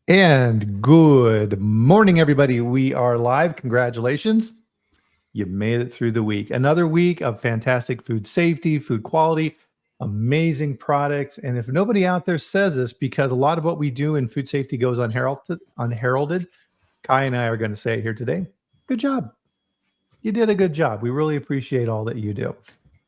And good morning, everybody. We are live. Congratulations. You made it through the week. Another week of fantastic food safety, food quality, amazing products. And if nobody out there says this, because a lot of what we do in food safety goes unheralded, Kai and I are going to say it here today. Good job. You did a good job. We really appreciate all that you do.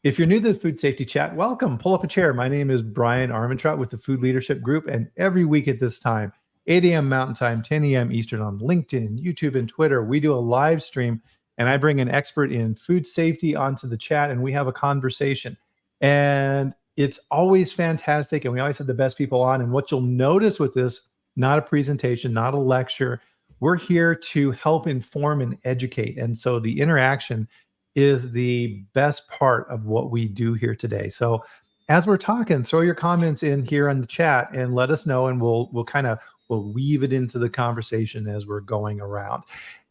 If you're new to the Food Safety Chat, welcome. Pull up a chair. My name is Bryan Armentrout with the Food Leadership Group. And every week at this time, 8 a.m. Mountain Time, 10 a.m. Eastern on LinkedIn, YouTube, and Twitter, we do a live stream and I bring an expert in food safety onto the chat and we have a conversation. And it's always fantastic. And we always have the best people on. And what you'll notice with this, not a presentation, not a lecture, we're here to help inform and educate. And so the interaction is the best part of what we do here today. So as we're talking, throw your comments in here on the chat and let us know, and we'll weave it into the conversation as we're going around.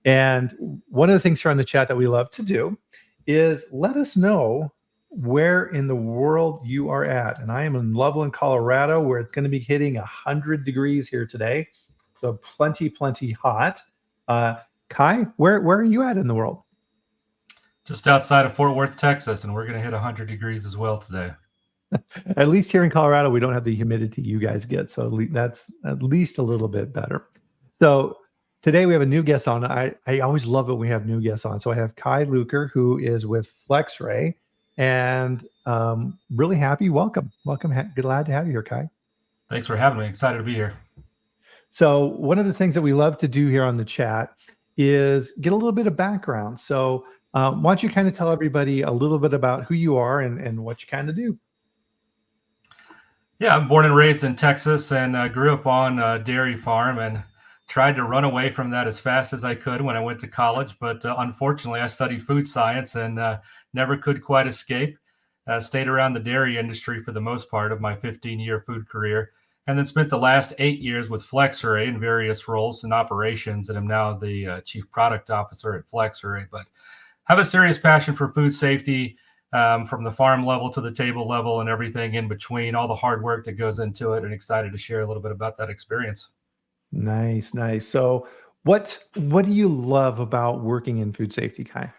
And one of the things here on the chat that we love to do is let us know where in the world you are at. And I am in Loveland, Colorado, where it's going to be hitting 100 degrees here today. So plenty hot. Kai, where are you at in the world? Just outside of Fort Worth, Texas, and we're going to hit 100 degrees as well today. At least here in Colorado, we don't have the humidity you guys get. So that's at least a little bit better. So today we have a new guest on. I always love it when we have new guests on. So I have Kai Luker, who is with FlexRay, and really happy. Welcome. Glad to have you here, Kai. Thanks for having me. Excited to be here. So one of the things that we love to do here on the chat is get a little bit of background. So why don't you kind of tell everybody a little bit about who you are and what you kind of do? Yeah, I'm born and raised in Texas and grew up on a dairy farm and tried to run away from that as fast as I could when I went to college. But unfortunately, I studied food science and never could quite escape. Stayed around the dairy industry for the most part of my 15-year food career, and then spent the last 8 years with FlexRay in various roles and operations, and I'm now the chief product officer at FlexRay. But have a serious passion for food safety, from the farm level to the table level and everything in between, all the hard work that goes into it, and excited to share a little bit about that experience. Nice. So what do you love about working in food safety, Kai?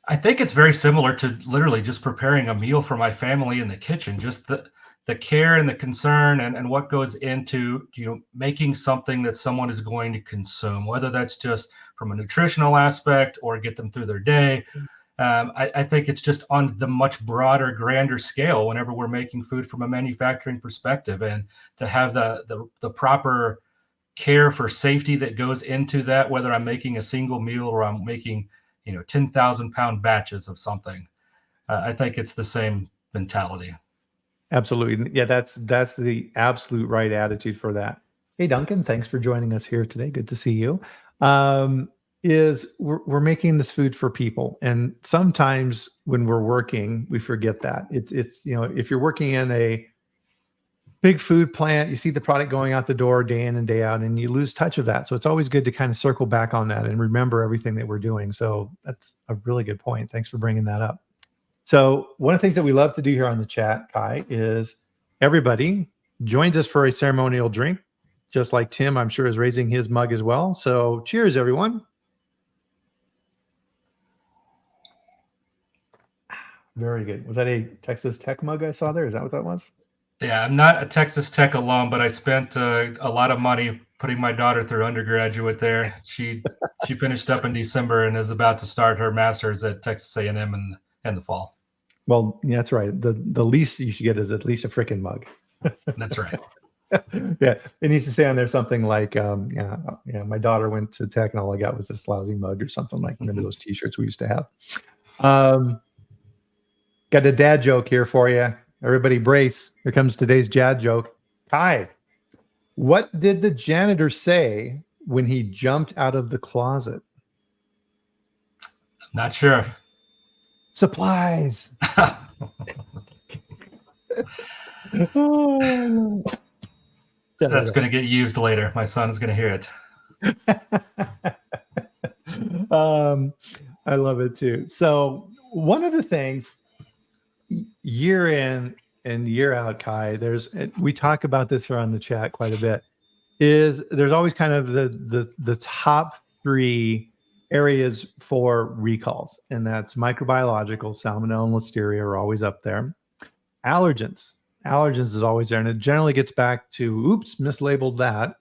I think it's very similar to literally just preparing a meal for my family in the kitchen, just the care and the concern and what goes into, making something that someone is going to consume, whether that's just from a nutritional aspect or get them through their day. I think it's just on the much broader, grander scale whenever we're making food from a manufacturing perspective, and to have the proper care for safety that goes into that, whether I'm making a single meal or I'm making 10,000 pound batches of something. I think it's the same mentality. Absolutely. Yeah, that's the absolute right attitude for that. Hey, Duncan, thanks for joining us here today. Good to see you. We're making this food for people, and sometimes when we're working, we forget that. It's if you're working in a big food plant, you see the product going out the door day in and day out, and you lose touch of that. So it's always good to kind of circle back on that and remember everything that we're doing. So that's a really good point. Thanks for bringing that up. So one of the things that we love to do here on the chat, Kai, is everybody joins us for a ceremonial drink, just like Tim, I'm sure, is raising his mug as well. So cheers, everyone. Very good. Was that a Texas Tech mug I saw there? Is that what that was? Yeah, I'm not a Texas Tech alum, but I spent a lot of money putting my daughter through undergraduate there. She finished up in December and is about to start her master's at Texas A&M in the fall. Well, yeah, that's right. The least you should get is at least a freaking mug. That's right. Yeah, it needs to say on there something like, my daughter went to Tech and all I got was this lousy mug or something like. Remember those T-shirts we used to have? Got a dad joke here for you. Everybody brace. Here comes today's dad joke. Kai, what did the janitor say when he jumped out of the closet? Not sure. Supplies. Oh, that's going to get used later. My son is going to hear it. I love it too. So one of the things year in and year out, Kai, we talk about this here on the chat quite a bit, is there's always kind of the top 3 areas for recalls, and that's microbiological. Salmonella and listeria are always up there. Allergens is always there, and it generally gets back to, oops, mislabeled that.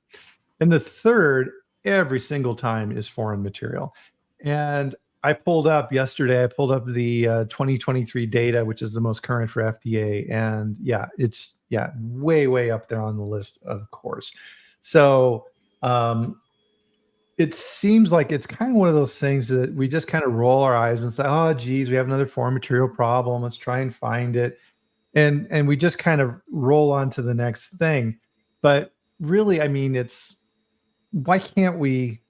And the third, every single time, is foreign material. And I pulled up the 2023 data, which is the most current for FDA. And yeah, it's way up there on the list, of course. So it seems like it's kind of one of those things that we just kind of roll our eyes and say, oh, geez, we have another foreign material problem. Let's try and find it. And we just kind of roll on to the next thing. But really, I mean, why can't we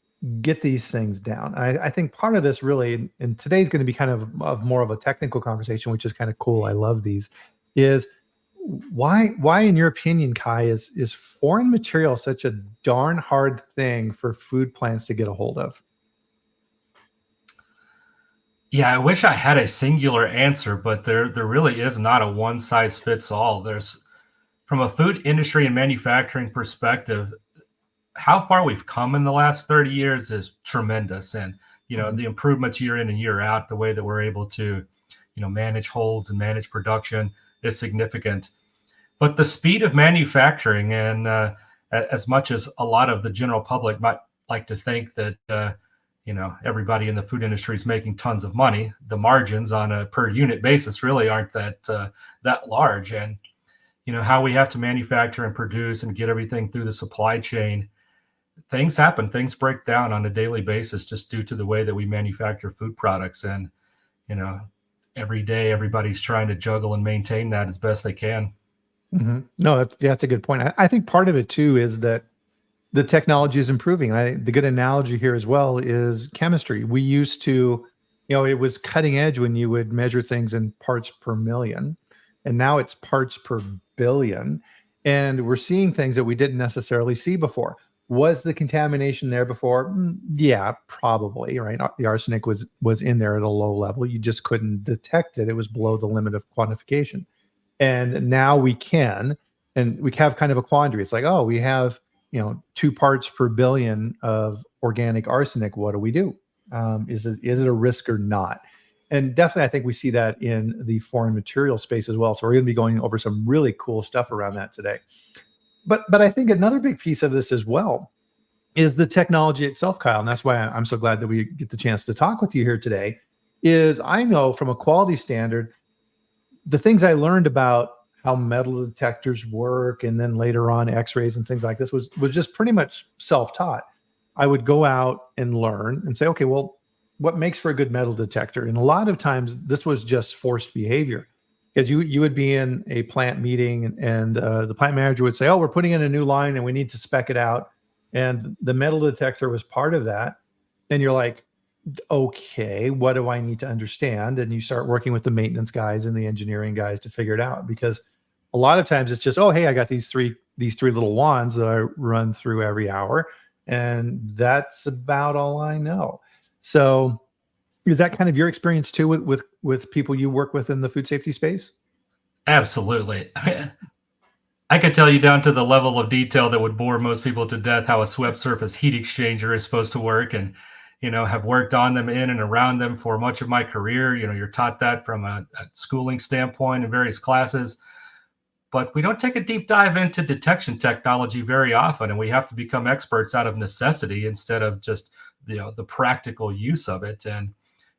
get these things down? I think part of this really, and today's going to be kind of more of a technical conversation, which is kind of cool. I love these. Is why in your opinion, Kai, is foreign material such a darn hard thing for food plants to get a hold of? Yeah, I wish I had a singular answer, but there really is not a one size fits all. From a food industry and manufacturing perspective, how far we've come in the last 30 years is tremendous. And, the improvements year in and year out, the way that we're able to, manage holds and manage production is significant. But the speed of manufacturing, and as much as a lot of the general public might like to think that, everybody in the food industry is making tons of money, the margins on a per unit basis really aren't that large. And, how we have to manufacture and produce and get everything through the supply chain, things happen, things break down on a daily basis just due to the way that we manufacture food products. And, every day everybody's trying to juggle and maintain that as best they can. Mm-hmm. No, that's a good point. I think part of it too is that the technology is improving. The good analogy here as well is chemistry. We used to, it was cutting edge when you would measure things in parts per million, and now it's parts per billion. And we're seeing things that we didn't necessarily see before. Was the contamination there before? Yeah, probably, right? The arsenic was in there at a low level. You just couldn't detect it. It was below the limit of quantification. And now we can, and we have kind of a quandary. It's like, oh, we have, 2 parts per billion of organic arsenic. What do we do? Is it a risk or not? And definitely, I think we see that in the foreign material space as well. So we're going to be going over some really cool stuff around that today. But I think another big piece of this as well is the technology itself, Kyle. And that's why I'm so glad that we get the chance to talk with you here today. Is I know from a quality standard, the things I learned about how metal detectors work, and then later on X-rays and things like this was just pretty much self-taught. I would go out and learn and say, okay, well, what makes for a good metal detector? And a lot of times this was just forced behavior, because you would be in a plant meeting and the plant manager would say, oh, we're putting in a new line and we need to spec it out. And the metal detector was part of that. And you're like, okay, what do I need to understand? And you start working with the maintenance guys and the engineering guys to figure it out, because a lot of times it's just, oh, hey, I got these three little wands that I run through every hour, and that's about all I know. So is that kind of your experience too with people you work with in the food safety space? Absolutely. I could tell you down to the level of detail that would bore most people to death how a swept surface heat exchanger is supposed to work, and have worked on them, in and around them for much of my career. You're taught that from a schooling standpoint in various classes, but we don't take a deep dive into detection technology very often, and we have to become experts out of necessity instead of just the practical use of it. And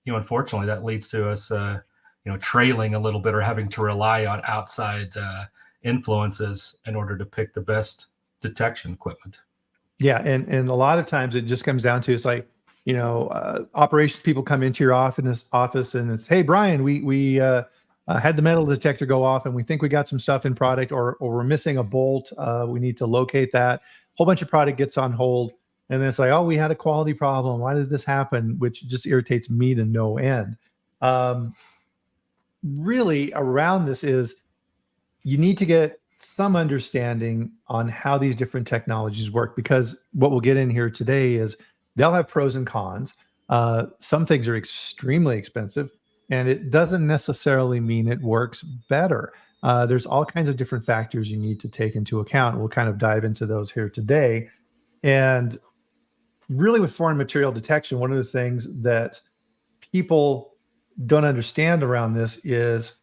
unfortunately, that leads to us trailing a little bit or having to rely on outside influences in order to pick the best detection equipment. Yeah, and a lot of times it just comes down to, it's like, operations people come into your office and it's, hey, Bryan, we had the metal detector go off and we think we got some stuff in product, or we're missing a bolt. We need to locate that. Whole bunch of product gets on hold. And then it's like, oh, we had a quality problem. Why did this happen? Which just irritates me to no end. Really around this is you need to get some understanding on how these different technologies work, because what we'll get in here today is they'll have pros and cons. Some things are extremely expensive, and it doesn't necessarily mean it works better. There's all kinds of different factors you need to take into account. We'll kind of dive into those here today. And really, with foreign material detection, one of the things that people don't understand around this is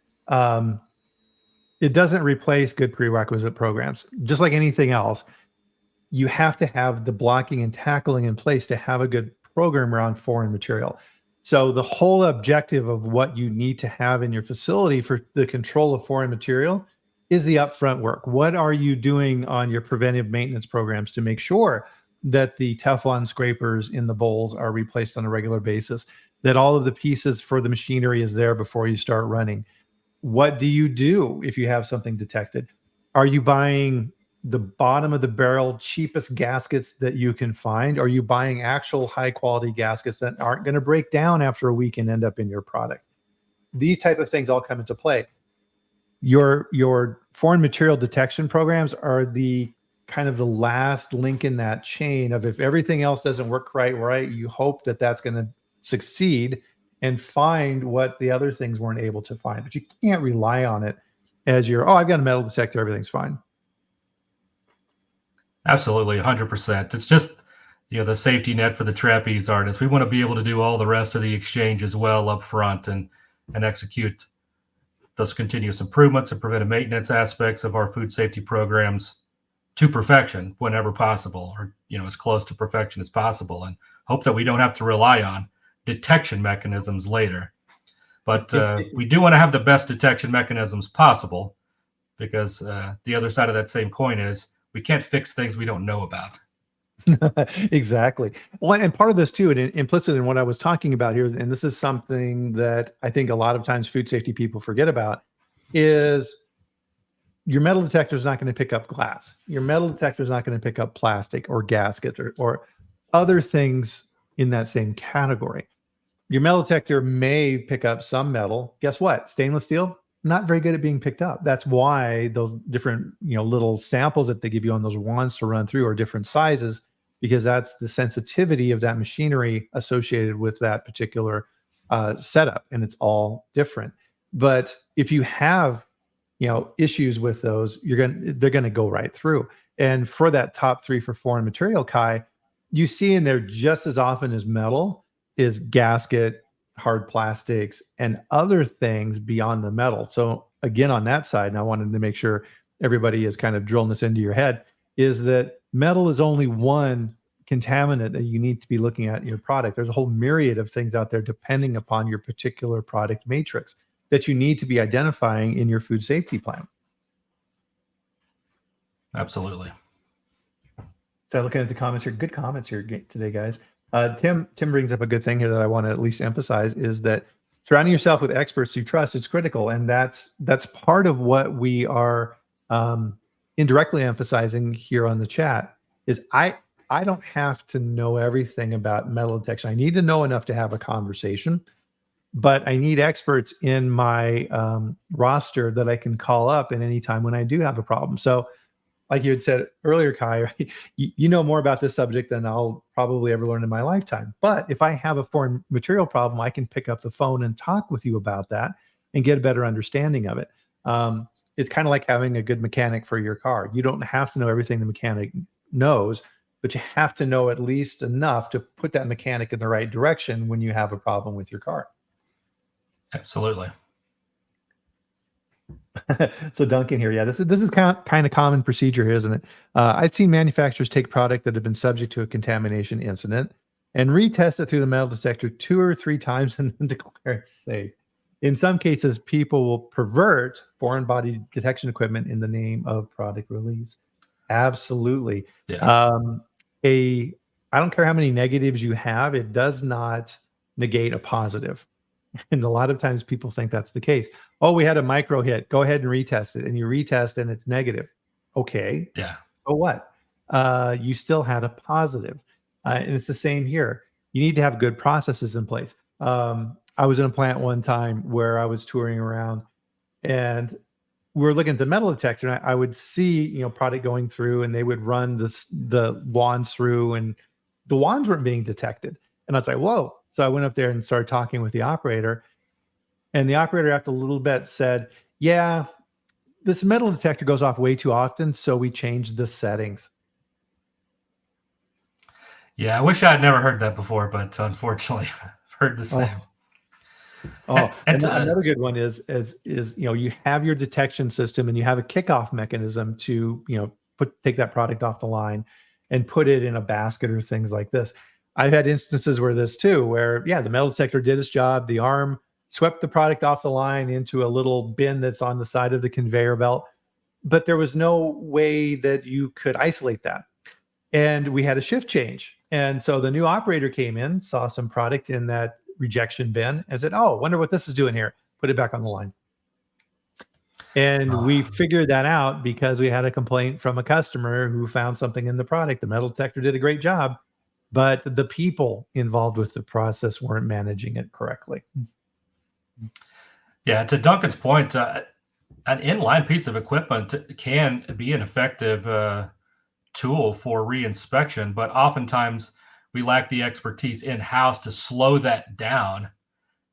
it doesn't replace good prerequisite programs. Just like anything else, you have to have the blocking and tackling in place to have a good program around foreign material. So the whole objective of what you need to have in your facility for the control of foreign material is the upfront work. What are you doing on your preventive maintenance programs to make sure that the Teflon scrapers in the bowls are replaced on a regular basis, that all of the pieces for the machinery is there before you start running? What do you do if you have something detected? Are you buying the bottom of the barrel cheapest gaskets that you can find? Are you buying actual high quality gaskets that aren't going to break down after a week and end up in your product? These type of things all come into play. Your foreign material detection programs are the kind of the last link in that chain of, if everything else doesn't work right, you hope that that's going to succeed and find what the other things weren't able to find. But you can't rely on it as your, oh, I've got a metal detector, everything's fine. Absolutely, 100%. It's just, the safety net for the trapeze artist. We want to be able to do all the rest of the exchange as well up front and execute those continuous improvements and preventive maintenance aspects of our food safety programs to perfection whenever possible, or as close to perfection as possible, and hope that we don't have to rely on detection mechanisms later. But we do want to have the best detection mechanisms possible, because the other side of that same coin is we can't fix things we don't know about. Exactly. Well, and part of this too, and implicit in what I was talking about here, and this is something that I think a lot of times food safety people forget about, is your metal detector is not going to pick up glass. Your metal detector is not going to pick up plastic or gaskets or other things in that same category. Your metal detector may pick up some metal. Guess what? Stainless steel, not very good at being picked up. That's why those different, little samples that they give you on those wands to run through are different sizes, because that's the sensitivity of that machinery associated with that particular setup, and it's all different. But if you have issues with those, they're going to go right through. And for that top 3 for foreign material, Kai, you see in there just as often as metal is gasket, hard plastics, and other things beyond the metal. So again, on that side, and I wanted to make sure everybody is kind of drilling this into your head, is that metal is only one contaminant that you need to be looking at in your product. There's a whole myriad of things out there depending upon your particular product matrix that you need to be identifying in your food safety plan. Absolutely. So looking at the comments here, good comments here today, guys. Tim brings up a good thing here that I want to at least emphasize, is that surrounding yourself with experts you trust is critical. And that's part of what we are indirectly emphasizing here on the chat, is I don't have to know everything about metal detection. I need to know enough to have a conversation, but I need experts in my roster that I can call up at any time when I do have a problem. So like you had said earlier, Kai, right? You know more about this subject than I'll probably ever learn in my lifetime. But if I have a foreign material problem, I can pick up the phone and talk with you about that and get a better understanding of it. It's kind of like having a good mechanic for your car. You don't have to know everything the mechanic knows, but you have to know at least enough to put that mechanic in the right direction when you have a problem with your car. Absolutely. So Duncan here, yeah, this is kind of common procedure here, isn't it? I've seen manufacturers take product that have been subject to a contamination incident and retest it through the metal detector 2 or 3 times and then declare it safe. In some cases, people will pervert foreign body detection equipment in the name of product release. Absolutely. Yeah. I don't care how many negatives you have, it does not negate a positive. And a lot of times people think that's the case. Oh, we had a micro hit. Go ahead and retest it. And you retest and it's negative. Okay. Yeah. So what? You still had a positive. And it's the same here. You need to have good processes in place. I was in a plant one time where I was touring around and we were looking at the metal detector, and I would see, product going through, and they would run the wands through, and the wands weren't being detected. And I was like, whoa. So I went up there and started talking with the operator, and the operator after a little bit said, yeah, this metal detector goes off way too often, so we changed the settings. Yeah, I wish I had never heard that before, but unfortunately, I've heard the same. And another good one is you have your detection system and you have a kickoff mechanism to take that product off the line and put it in a basket or things like this. I've had instances where the metal detector did its job. The arm swept the product off the line into a little bin that's on the side of the conveyor belt, but there was no way that you could isolate that. And we had a shift change. And so the new operator came in, saw some product in that rejection bin and said, "Oh, wonder what this is doing here." Put it back on the line. And we figured that out because we had a complaint from a customer who found something in the product. The metal detector did a great job, but the people involved with the process weren't managing it correctly. Yeah, to Duncan's point, an inline piece of equipment can be an effective tool for reinspection, but oftentimes we lack the expertise in-house to slow that down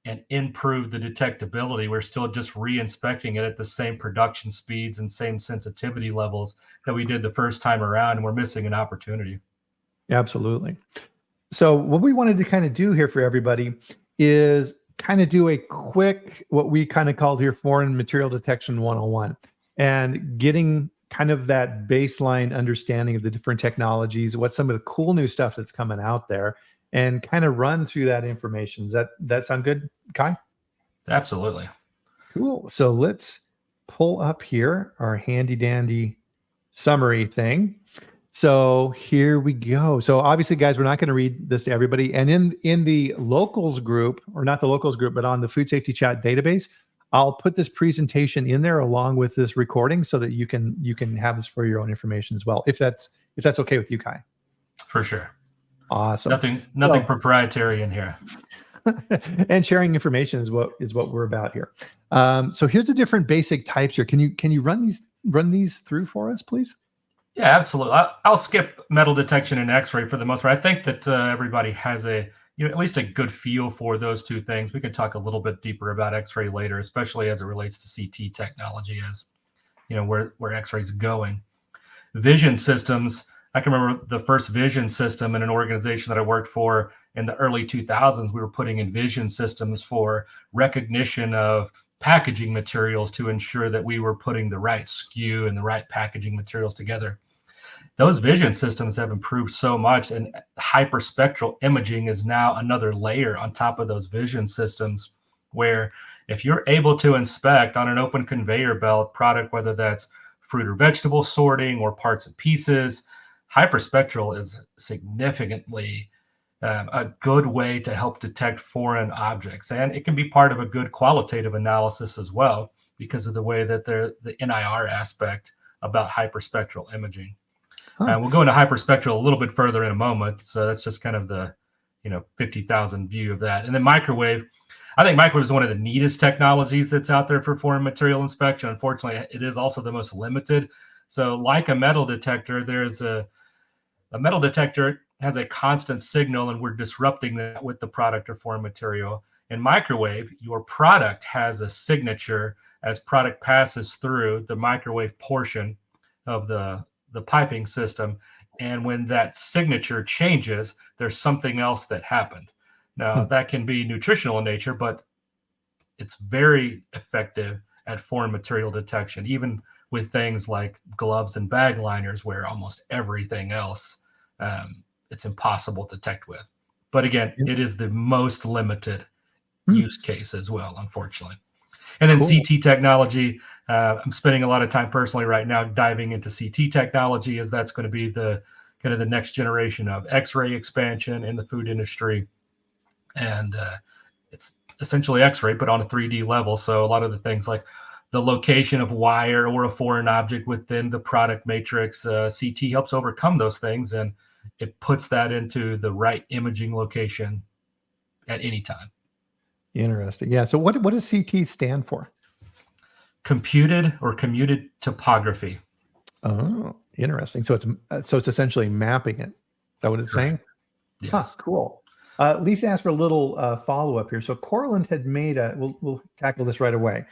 and improve the detectability. We're still just re-inspecting it at the same production speeds and same sensitivity levels that we did the first time around, and we're missing an opportunity. Absolutely. So what we wanted to kind of do here for everybody is kind of do a quick, what we kind of called here, foreign material detection 101, and getting kind of that baseline understanding of the different technologies, what some of the cool new stuff that's coming out there, and kind of run through that information. Does that sound good, Kai? Absolutely. Cool. So let's pull up here our handy dandy summary thing. So here we go. So obviously, guys, we're not going to read this to everybody. And in the locals group, or not the locals group, but on the Food Safety Chat database, I'll put this presentation in there along with this recording so that you can have this for your own information as well. If that's okay with you, Kai. For sure. Awesome. Nothing proprietary in here. And sharing information is what we're about here. So here's the different basic types here. Can you run these through for us, please? Yeah, absolutely. I'll skip metal detection and X-ray for the most part. I think that everybody has at least a good feel for those two things. We can talk a little bit deeper about X-ray later, especially as it relates to CT technology, as where X-ray is going. Vision systems. I can remember the first vision system in an organization that I worked for in the early 2000s. We were putting in vision systems for recognition of packaging materials to ensure that we were putting the right SKU and the right packaging materials together. Those vision systems have improved so much, and hyperspectral imaging is now another layer on top of those vision systems, where if you're able to inspect on an open conveyor belt product, whether that's fruit or vegetable sorting or parts and pieces, hyperspectral is significantly a good way to help detect foreign objects. And it can be part of a good qualitative analysis as well, because of the way that the NIR aspect about hyperspectral imaging. We'll go into hyperspectral a little bit further in a moment. So that's just kind of the 50,000 view of that. And then microwave. I think microwave is one of the neatest technologies that's out there for foreign material inspection. Unfortunately, it is also the most limited. So like a metal detector, there's a metal detector has a constant signal, and we're disrupting that with the product or foreign material. In microwave, your product has a signature as product passes through the microwave portion of the piping system. And when that signature changes, there's something else that happened. Now, that can be nutritional in nature, but it's very effective at foreign material detection, even with things like gloves and bag liners, where almost everything else it's impossible to detect with. But again, it is the most limited use case as well, unfortunately. And then CT technology, I'm spending a lot of time personally right now diving into CT technology, as that's going to be the kind of the next generation of X-ray expansion in the food industry. And it's essentially X-ray, but on a 3D level. So a lot of the things like the location of wire or a foreign object within the product matrix, CT helps overcome those things, and it puts that into the right imaging location at any time. Interesting. Yeah. So what does CT stand for? Computed or commuted topography. Oh, interesting. So it's essentially mapping it. Is that what it's saying? Yes. Huh, cool. Lisa asked for a little follow-up here. So Cortland had made we'll tackle this right away.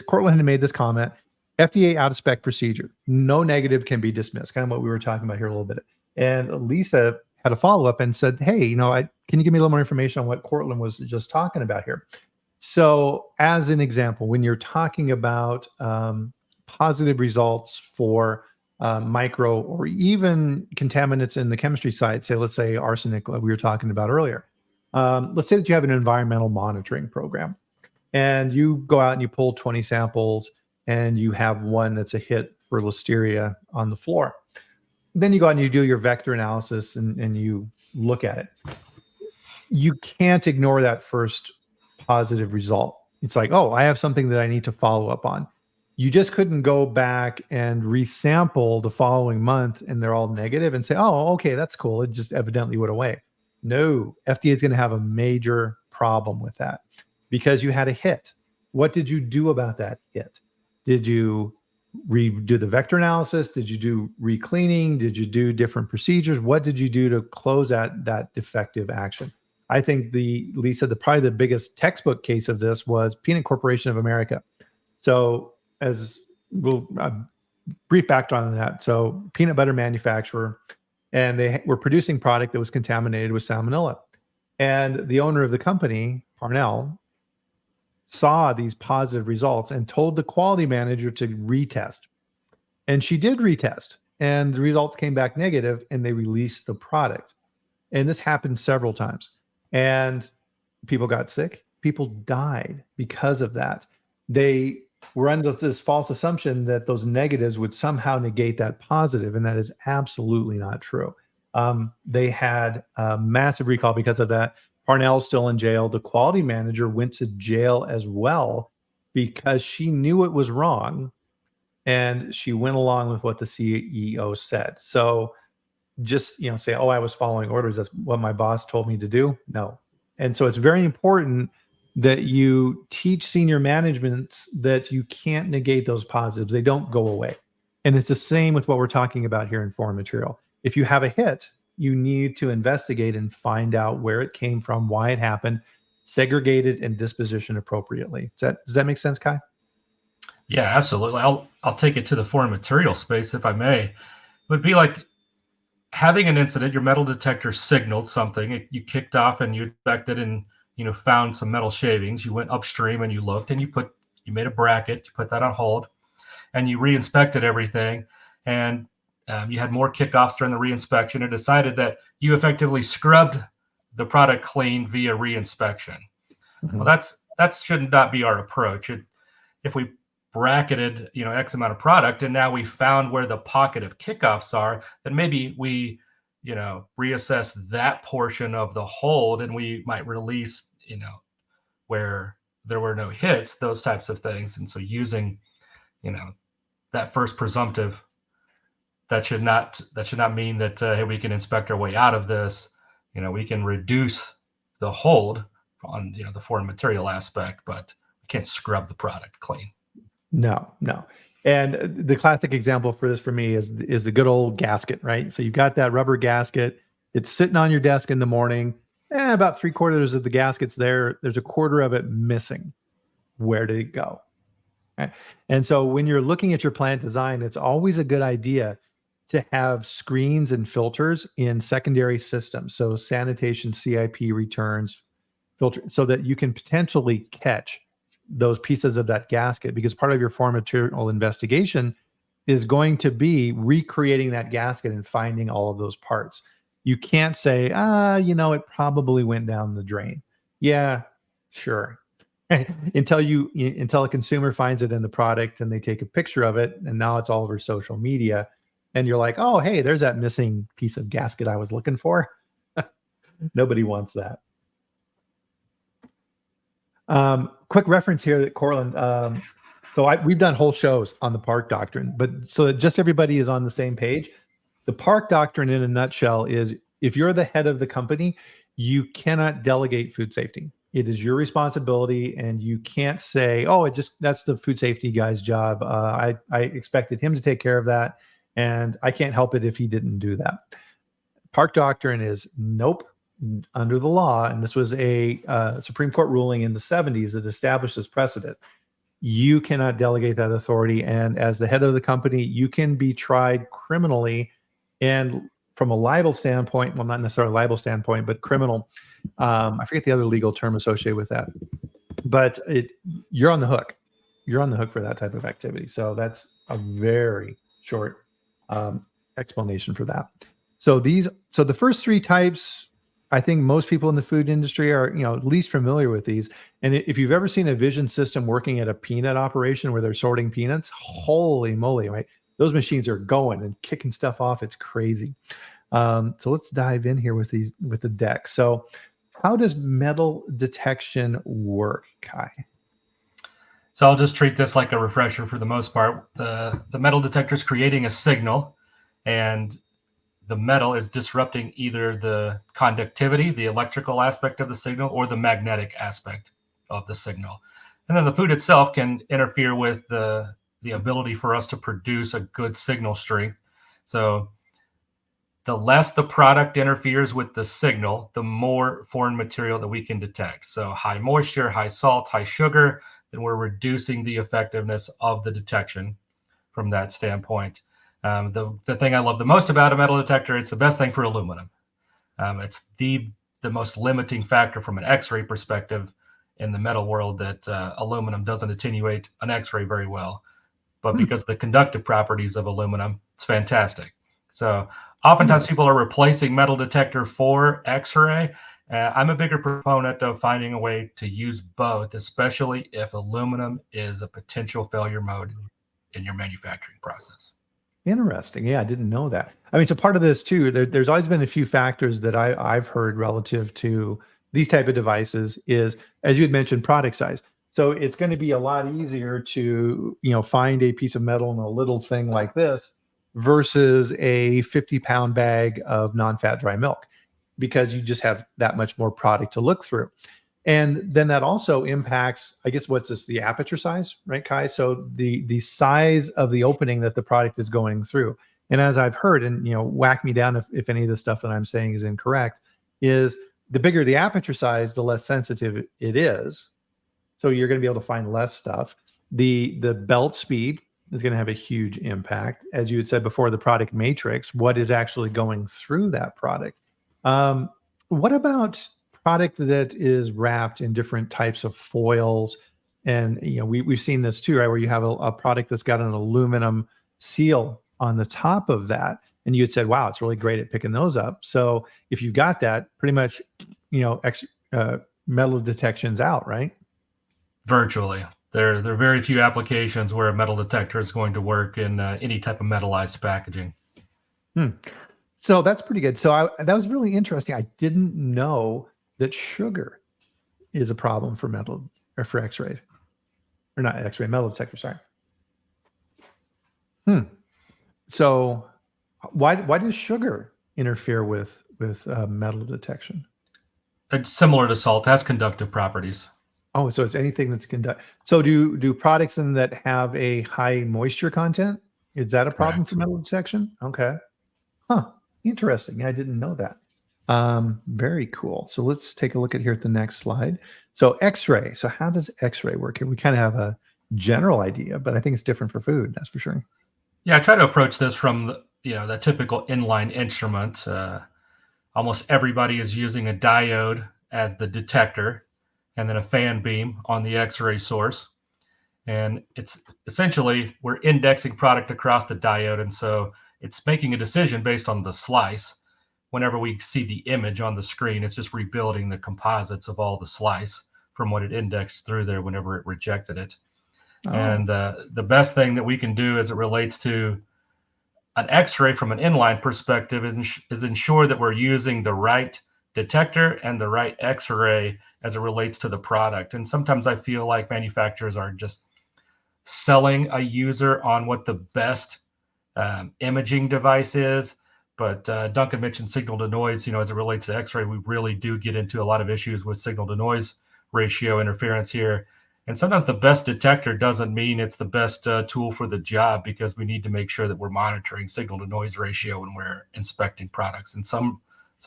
Cortland had made this comment. FDA out of spec procedure. No negative can be dismissed. Kind of what we were talking about here a little bit. And Lisa had a follow up and said, "Hey, can you give me a little more information on what Cortland was just talking about here?" So, as an example, when you're talking about positive results for micro or even contaminants in the chemistry side, let's say arsenic, like we were talking about earlier. Let's say that you have an environmental monitoring program and you go out and you pull 20 samples and you have one that's a hit for listeria on the floor. Then you go out and you do your vector analysis and you look at it. You can't ignore that first positive result. It's like, oh, I have something that I need to follow up on. You just couldn't go back and resample the following month and they're all negative and say, oh, okay, that's cool. It just evidently went away. No, FDA is going to have a major problem with that because you had a hit. What did you do about that hit? Did you redo the vector analysis? Did you do recleaning? Did you do different procedures? What did you do to close that defective action? I think Lisa, probably the biggest textbook case of this was Peanut Corporation of America. So as we'll brief background on that. So peanut butter manufacturer, and they were producing product that was contaminated with salmonella. And the owner of the company, Parnell, saw these positive results and told the quality manager to retest. And she did retest, and the results came back negative, and they released the product. And this happened several times. And people got sick. People died because of that. They were under this false assumption that those negatives would somehow negate that positive, and that is absolutely not true. They had a massive recall because of that. Parnell's still in jail. The quality manager went to jail as well because she knew it was wrong, and she went along with what the CEO said. So just say, oh, I was following orders. That's what my boss told me to do. No. And so it's very important that you teach senior management that you can't negate those positives. They don't go away. And it's the same with what we're talking about here in foreign material. If you have a hit, you need to investigate and find out where it came from, why it happened, segregate it, and disposition appropriately. Does that make sense, Kai? Yeah, absolutely. I'll take it to the foreign material space, if I may. It would be like having an incident. Your metal detector signaled something. You kicked off and you inspected and found some metal shavings. You went upstream and you looked and you made a bracket. You put that on hold, and you re-inspected everything. And you had more kickoffs during the re-inspection and decided that you effectively scrubbed the product clean via re-inspection. Mm-hmm. Well, that should not be our approach. If we bracketed, X amount of product, and now we found where the pocket of kickoffs are, then maybe we, reassess that portion of the hold, and we might release, where there were no hits, those types of things. And so using, that first presumptive, that should not mean that hey, we can inspect our way out of this. We can reduce the hold on the foreign material aspect, but we can't scrub the product clean. No. And the classic example for this for me is the good old gasket, right? So you've got that rubber gasket. It's sitting on your desk in the morning. About 3/4 of the gasket's there. There's 1/4 of it missing. Where did it go? Okay. And so when you're looking at your plant design, it's always a good idea to have screens and filters in secondary systems. So sanitation, CIP returns, filter, so that you can potentially catch those pieces of that gasket, because part of your foreign material investigation is going to be recreating that gasket and finding all of those parts. You can't say, it probably went down the drain. Yeah, sure. until a consumer finds it in the product and they take a picture of it, and now it's all over social media, and you're like, oh, hey, there's that missing piece of gasket I was looking for. Nobody wants that. Quick reference here that Cortland. We've done whole shows on the Park Doctrine, but so that just everybody is on the same page. The Park Doctrine in a nutshell is, if you're the head of the company, you cannot delegate food safety. It is your responsibility, and you can't say, oh, that's the food safety guy's job. I expected him to take care of that, and I can't help it if he didn't do that. Park Doctrine is nope. Under the law, and this was a Supreme Court ruling in the 70s that established this precedent. you cannot delegate that authority. And as the head of the company, you can be tried criminally. And from a libel standpoint, well, not necessarily a libel standpoint, but criminal. I forget the other legal term associated with that, but you're on the hook. You're on the hook for that type of activity. So that's a very short explanation for that. So the first three types, I think most people in the food industry are, at least familiar with these. And if you've ever seen a vision system working at a peanut operation where they're sorting peanuts, holy moly, right? Those machines are going and kicking stuff off. It's crazy. So let's dive in here with the deck. So how does metal detection work, Kai? So I'll just treat this like a refresher for the most part. The metal detector is creating a signal, and the metal is disrupting either the conductivity, the electrical aspect of the signal, or the magnetic aspect of the signal. And then the food itself can interfere with the ability for us to produce a good signal strength. So the less the product interferes with the signal, the more foreign material that we can detect. So high moisture, high salt, high sugar, then we're reducing the effectiveness of the detection from that standpoint. The thing I love the most about a metal detector, it's the best thing for aluminum. It's the most limiting factor from an X-ray perspective in the metal world, that aluminum doesn't attenuate an X-ray very well. But because of the conductive properties of aluminum, it's fantastic. So oftentimes people are replacing metal detector for X-ray. I'm a bigger proponent of finding a way to use both, especially if aluminum is a potential failure mode in your manufacturing process. Interesting. Yeah, I didn't know that. I mean, so part of this too, there's always been a few factors that I've heard relative to these type of devices is, as you had mentioned, product size. So it's going to be a lot easier to, find a piece of metal in a little thing like this versus a 50-pound bag of non-fat dry milk, because you just have that much more product to look through. And then that also impacts, I guess, what's this, the aperture size, right, Kai? So the size of the opening that the product is going through. And as I've heard, and whack me down if any of the stuff that I'm saying is incorrect, is the bigger the aperture size, the less sensitive it is. So you're going to be able to find less stuff. The belt speed is going to have a huge impact. As you had said before, the product matrix, what is actually going through that product. What about product that is wrapped in different types of foils? And we've seen this too, right? Where you have a product that's got an aluminum seal on the top of that, and you had said, "Wow, it's really great at picking those up." So if you've got that, pretty much, metal detection's out, right? Virtually. There are very few applications where a metal detector is going to work in any type of metallized packaging. So that's pretty good. So that was really interesting. I didn't know that sugar is a problem for metal or for X-ray, or not X-ray, metal detector. Sorry. So why does sugar interfere with metal detection? It's similar to salt. It has conductive properties. Oh, so it's anything that's conduct. So do products in that have a high moisture content? Is that a problem for metal detection? Okay. Huh. Interesting. I didn't know that. Very cool. So let's take a look at here at the next slide. So X-ray. So how does X-ray work here? We kind of have a general idea, but I think it's different for food. That's for sure. Yeah, I try to approach this from the typical inline instrument. Almost everybody is using a diode as the detector, and then a fan beam on the X-ray source. And it's essentially, we're indexing product across the diode. And so it's making a decision based on the slice. Whenever we see the image on the screen, it's just rebuilding the composites of all the slice from what it indexed through there whenever it rejected it. Oh. And the best thing that we can do as it relates to an X-ray from an inline perspective is ensure that we're using the right detector and the right X-ray as it relates to the product. And sometimes I feel like manufacturers are just selling a user on what the best imaging device is. But Duncan mentioned signal to noise. As it relates to X-ray, we really do get into a lot of issues with signal to noise ratio interference here. And sometimes the best detector doesn't mean it's the best tool for the job, because we need to make sure that we're monitoring signal to noise ratio when we're inspecting products. And some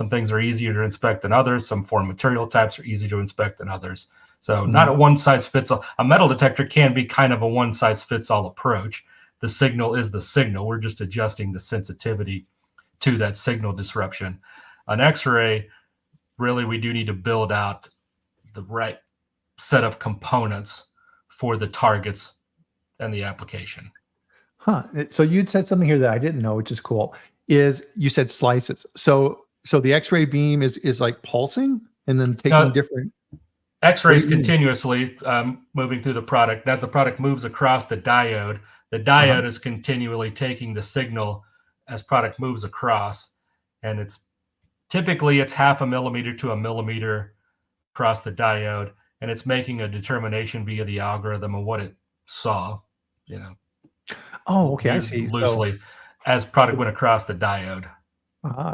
things are easier to inspect than others. Some foreign material types are easier to inspect than others. So not a one size fits all. A metal detector can be kind of a one size fits all approach. The signal is the signal. We're just adjusting the sensitivity to that signal disruption. An X-ray, really, we do need to build out the right set of components for the targets and the application. Huh. So you'd said something here that I didn't know, which is cool. Is you said slices. So the X-ray beam is like pulsing and then taking different X-rays continuously moving through the product. As the product moves across the diode is continually taking the signal as product moves across, and it's typically half a millimeter to a millimeter across the diode, and it's making a determination via the algorithm of what it saw. Oh, okay, I see. Loosely, as product went across the diode.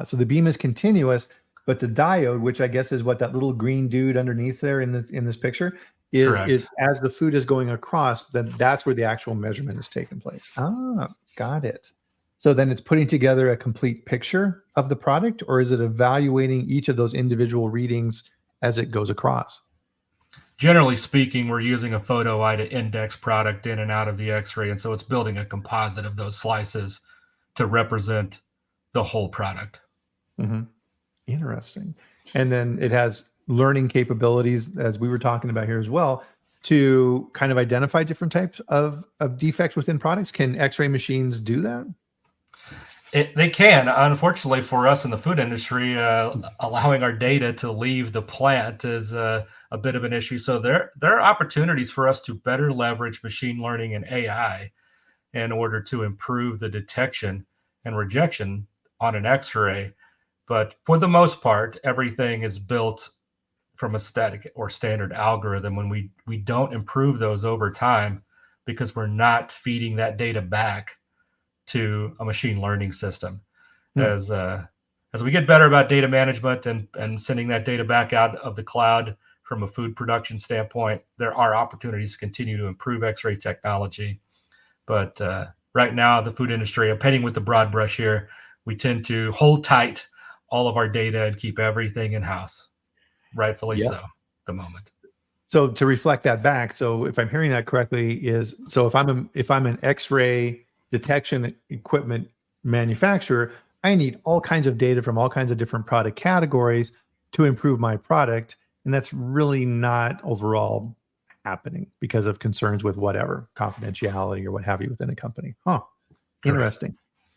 So the beam is continuous, but the diode, which I guess is what that little green dude underneath there in this picture is as the food is going across, then that's where the actual measurement is taking place. Got it. So then it's putting together a complete picture of the product, or is it evaluating each of those individual readings as it goes across? Generally speaking, we're using a photo eye to index product in and out of the X-ray, and so it's building a composite of those slices to represent the whole product. Interesting. And then it has learning capabilities, as we were talking about here as well, to kind of identify different types of defects within products. Can X-ray machines do that? They can. Unfortunately for us in the food industry, allowing our data to leave the plant is a bit of an issue. So there are opportunities for us to better leverage machine learning and AI in order to improve the detection and rejection on an X-ray. But for the most part, everything is built from a static or standard algorithm. When we don't improve those over time, because we're not feeding that data back to a machine learning system. As we get better about data management and sending that data back out of the cloud from a food production standpoint, there are opportunities to continue to improve X-ray technology. But right now, the food industry, I'm painting with the broad brush here, we tend to hold tight all of our data and keep everything in-house, rightfully so, the moment. So to reflect that back, so if I'm hearing that correctly, if I'm an X-ray detection equipment manufacturer, I need all kinds of data from all kinds of different product categories to improve my product, and that's really not overall happening because of concerns with whatever confidentiality or what have you within a company. Interesting.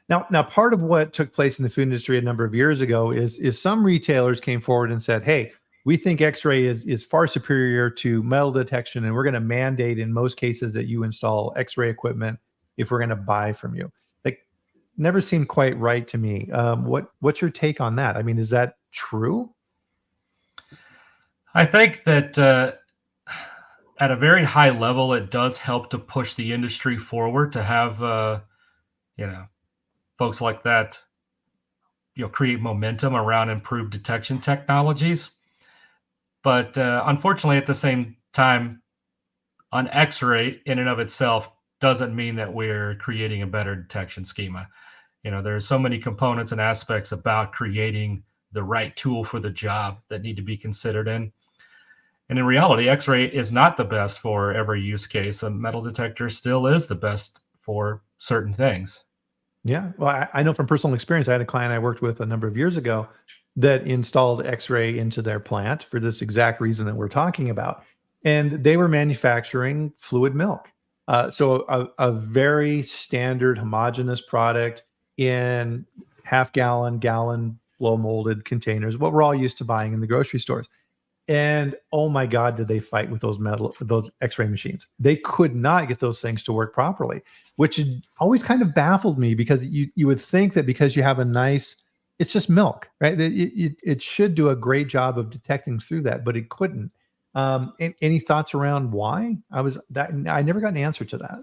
Now, part of what took place in the food industry a number of years ago is some retailers came forward and said, hey, we think X-ray is far superior to metal detection, and we're going to mandate in most cases that you install X-ray equipment if we're going to buy from you. Like, never seemed quite right to me. What's your take on that? I mean, is that true? I think that at a very high level, it does help to push the industry forward to have, folks like that, create momentum around improved detection technologies. But unfortunately, at the same time, an X-ray in and of itself doesn't mean that we're creating a better detection schema. There's so many components and aspects about creating the right tool for the job that need to be considered in. And in reality, X-ray is not the best for every use case. A metal detector still is the best for certain things. Yeah. Well, I know from personal experience, I had a client I worked with a number of years ago that installed X-ray into their plant for this exact reason that we're talking about. And they were manufacturing fluid milk. So a very standard homogeneous product in half-gallon, gallon, blow-molded containers, what we're all used to buying in the grocery stores. And oh my God, did they fight with those X-ray machines? They could not get those things to work properly, which always kind of baffled me, because you would think that because you have it's just milk, right? It should do a great job of detecting through that, but it couldn't. Any thoughts around why? I never got an answer to that.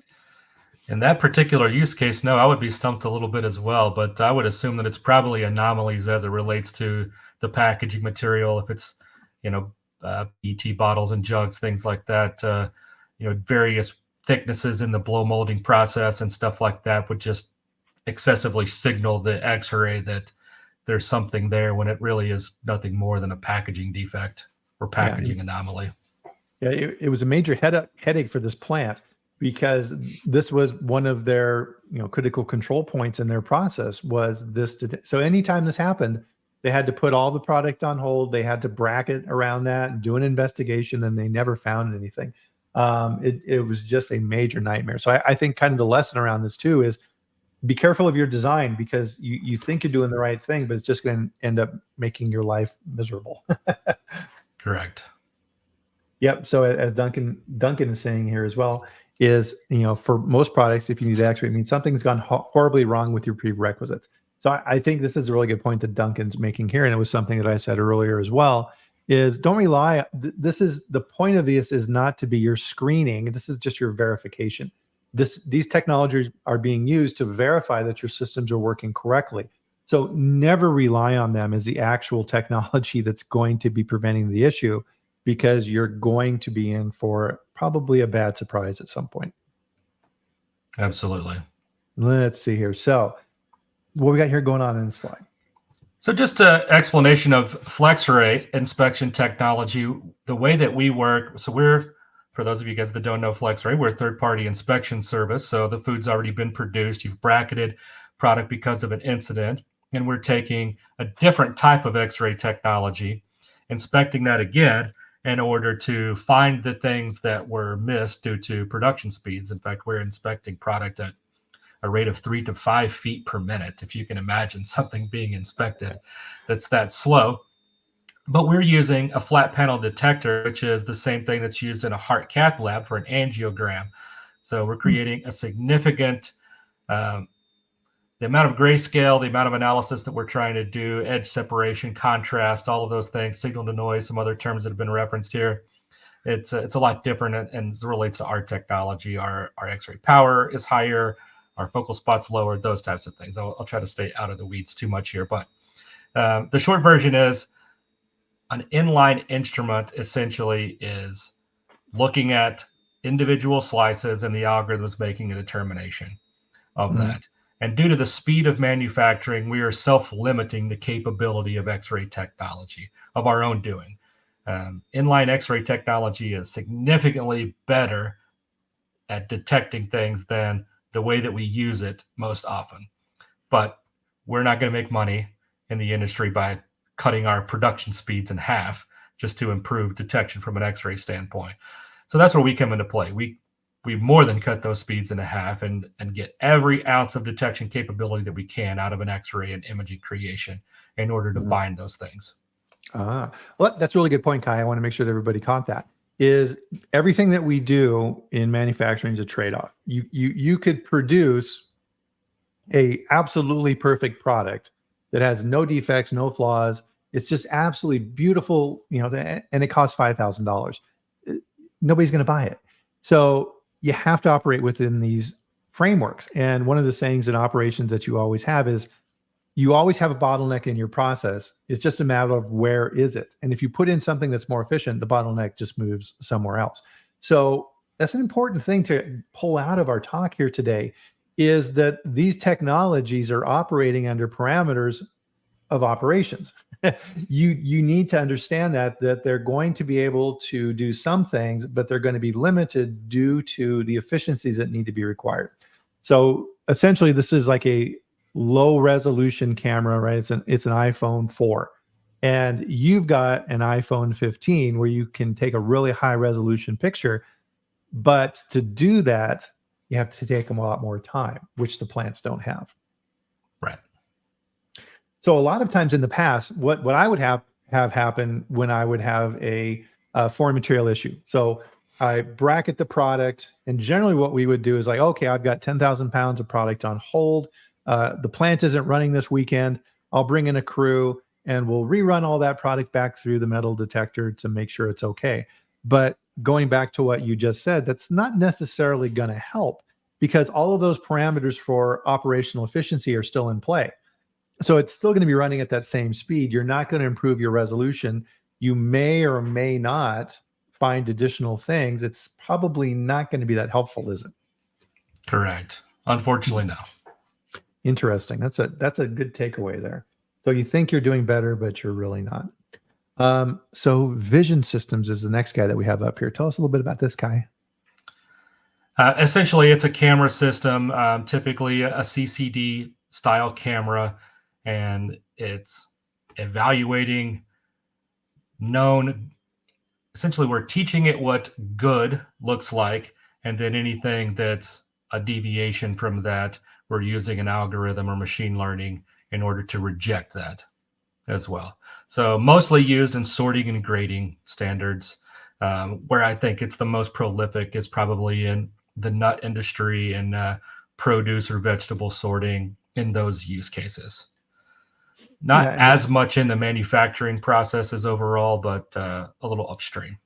In that particular use case, no, I would be stumped a little bit as well, but I would assume that it's probably anomalies as it relates to the packaging material. If it's, PET bottles and jugs, things like that, various thicknesses in the blow molding process and stuff like that would just excessively signal the X-ray that there's something there when it really is nothing more than a packaging defect or packaging anomaly. Yeah, it was a major headache for this plant because this was one of their critical control points in their process was this. So anytime this happened, they had to put all the product on hold. They had to bracket around that and do an investigation, and they never found anything. It was just a major nightmare. So I think kind of the lesson around this too is be careful of your design because you think you're doing the right thing, but it's just going to end up making your life miserable. Correct. Yep. So as Duncan is saying here as well, is for most products, if you need X-ray, it means something's gone horribly wrong with your prerequisites. So I think this is a really good point that Duncan's making here, and it was something that I said earlier as well. Is don't rely. This is the point of this is not to be your screening. This is just your verification. These technologies are being used to verify that your systems are working correctly. So never rely on them as the actual technology that's going to be preventing the issue, because you're going to be in for probably a bad surprise at some point. Absolutely. Let's see here. So what we got here going on in the slide? So just an explanation of FlexRay inspection technology, the way that we work. So for those of you guys that don't know FlexRay, we're a third-party inspection service. So the food's already been produced. You've bracketed product because of an incident, and we're taking a different type of X-ray technology, inspecting that again in order to find the things that were missed due to production speeds. In fact, we're inspecting product at a rate of 3 to 5 feet per minute. If you can imagine something being inspected that's that slow. But we're using a flat panel detector, which is the same thing that's used in a heart cath lab for an angiogram. So we're creating a significant, the amount of grayscale, the amount of analysis that we're trying to do, edge separation, contrast, all of those things, signal to noise, some other terms that have been referenced here. It's a lot different, and as it relates to our technology, our X-ray power is higher, our focal spot's lower, those types of things. I'll try to stay out of the weeds too much here, but the short version is an inline instrument essentially is looking at individual slices, and the algorithm is making a determination of that. And due to the speed of manufacturing, we are self-limiting the capability of X-ray technology of our own doing. Inline X-ray technology is significantly better at detecting things than the way that we use it most often. But we're not going to make money in the industry by cutting our production speeds in half just to improve detection from an X-ray standpoint. So that's where we come into play. We more than cut those speeds in half and get every ounce of detection capability that we can out of an X-ray and imaging creation in order to find those things. Well, that's a really good point, Kai. I want to make sure that everybody caught that. Is everything that we do in manufacturing is a trade-off. You could produce a absolutely perfect product that has no defects, no flaws. It's just absolutely beautiful, and it costs $5,000. Nobody's going to buy it. So you have to operate within these frameworks. And one of the sayings in operations that you always have is you always have a bottleneck in your process. It's just a matter of where is it. And if you put in something that's more efficient, the bottleneck just moves somewhere else. So that's an important thing to pull out of our talk here today, is that these technologies are operating under parameters of operations. You need to understand that they're going to be able to do some things, but they're going to be limited due to the efficiencies that need to be required. So essentially, this is like a low resolution camera, right? It's an iPhone 4, and you've got an iPhone 15 where you can take a really high resolution picture. But to do that, you have to take them a lot more time, which the plants don't have. Right. So a lot of times in the past, what I would have happen when I would have a foreign material issue. So I bracket the product, and generally what we would do is like, okay, I've got 10,000 pounds of product on hold. The plant isn't running this weekend. I'll bring in a crew and we'll rerun all that product back through the metal detector to make sure it's okay. But going back to what you just said, that's not necessarily going to help, because all of those parameters for operational efficiency are still in play. So it's still going to be running at that same speed. You're not going to improve your resolution. You may or may not find additional things. It's probably not going to be that helpful, is it? Correct. Unfortunately, no. Interesting. That's a good takeaway there. So you think you're doing better, but you're really not. So Vision Systems is the next guy that we have up here. Tell us a little bit about this guy. Essentially, it's a camera system, typically a CCD style camera, and it's evaluating known. Essentially, we're teaching it what good looks like, and then anything that's a deviation from that, we're using an algorithm or machine learning in order to reject that as well. So mostly used in sorting and grading standards. Where I think it's the most prolific is probably in the nut industry and produce or vegetable sorting in those use cases. Not as much in the manufacturing processes overall, but a little upstream.